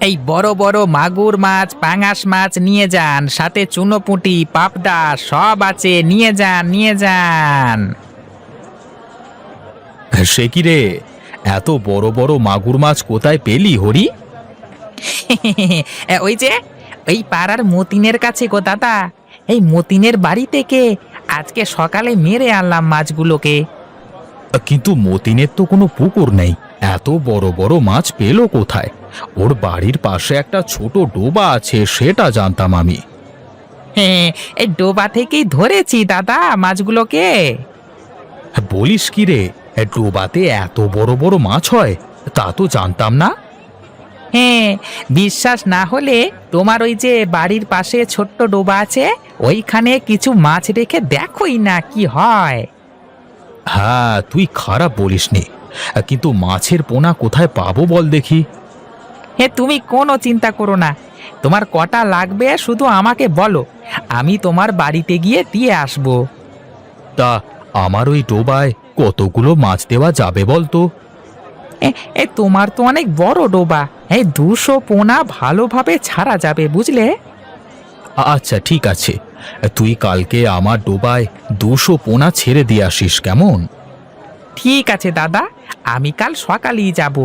এই বড় বড় মাগুর মাছ, পাঙাশ মাছ নিয়ে যান, সাথে চুনোপুঁটি, পাবদা সব আছে, নিয়ে যান নিয়ে যান। সে কি রে, এত বড় বড় মাগুর মাছ কোথায় পেলি হরি? ওই যে ওই পাড়ার মতিনের কাছে গো দাদা, এই মতিনের বাড়ি থেকে আজকে সকালে মেরে আনলাম মাছগুলোকে। কিন্তু মতিনের তো কোনো পুকুর নেই, এত বড় বড় মাছ পেলো কোথায়? ওর বাড়ির পাশে একটা ছোট ডোবা আছে, সেটা জানতাম আমি। হ্যাঁ, এই ডোবা থেকেই ধরেছি দাদা মাছগুলোকে। বলিস কি রে, ডোবাতে এত বড় বড় মাছ হয়? তা তো জানতাম না। হ্যাঁ, বিশ্বাস না হলে তোমার ওই যে বাড়ির পাশে ছোট্ট ডোবা আছে, ওইখানে কিছু মাছ রেখে দেখোই না কি হয়। হ্যাঁ, তুই খারাপ বলিসনি, কিন্তু মাছের পোনা কোথায় পাবো বল দেখি? তুমি কোনো চিন্তা করো না, তোমার কটা লাগবে শুধু আমাকে বলো, আমি তোমার বাড়িতে গিয়ে দিয়ে আসবো। তা আমার ওই ডোবায় কতগুলো মাছ দেওয়া যাবে বল তো? এ এ তোমার তো অনেক বড় ডোবা, 200 পোনা ভালোভাবে ছাড়া যাবে বুঝলে। আচ্ছা ঠিক আছে, তুই কালকে আমার ডোবায় 200 পোনা ছেড়ে দিয়ে আসিস, কেমন? ঠিক আছে দাদা, আমি কাল সকালেই যাব।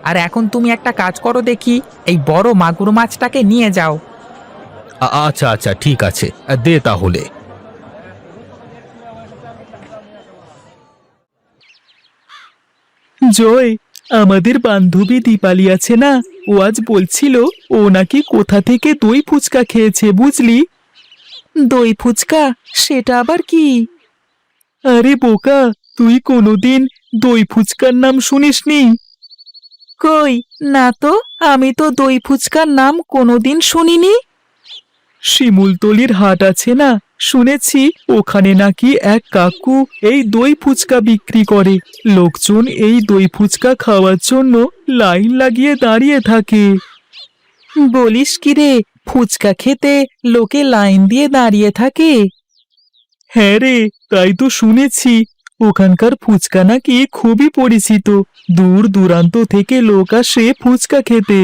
আর এখন তুমি একটা কাজ করো দেখি, এই বড় মাগুর মাছটাকে নিয়ে যাও। আচ্ছা আচ্ছা ঠিক আছে, দে তাহলে। জয়, আমাদের বান্ধবী দীপালি আছে না, ও আজ বলছিল ও নাকি কোথা থেকে দই ফুচকা খেয়েছে বুঝলি। দই ফুচকা? সেটা আবার কি? আরে বোকা, তুই কোনোদিন দই ফুচকার নাম শুনিসনি? কই না তো, আমি তো দই ফুচকার নাম কোনোদিন শুনিনি। শিমুলতলির হাট আছে না, শুনেছি ওখানে নাকি এক কাকু এই দই ফুচকা বিক্রি করে। লোকজন এই দই ফুচকা খাওয়ার জন্য লাইন লাগিয়ে দাঁড়িয়ে থাকে। বলিস কি রে, ফুচকা খেতে লোকে লাইন দিয়ে দাঁড়িয়ে থাকে? হ্যাঁ রে, তাই তো শুনেছি। ওখানকার ফুচকা নাকি খুবই পরিচিত, দূর দূরান্ত থেকে লোক আসে ফুচকা খেতে।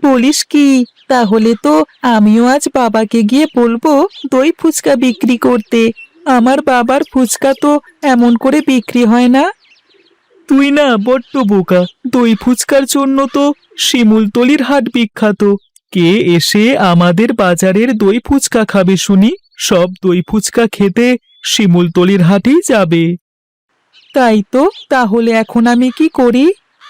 বলিস কি, তাহলে তো আমিও আজ বাবাকে গিয়ে বলবো দই ফুচকা বিক্রি করতে। আমার বাবার ফুচকা তো এমন করে বিক্রি হয় না। তুই না বড্ড বোকা, দই ফুচকার জন্য তো শিমুলতলির হাট বিখ্যাত। কে এসে আমাদের বাজারের দই ফুচকা খাবে শুনি? সব দই ফুচকা খেতে শিমুলতলির হাটেই যাবে। তাই তো, তাহলে এখন আমি কি করি?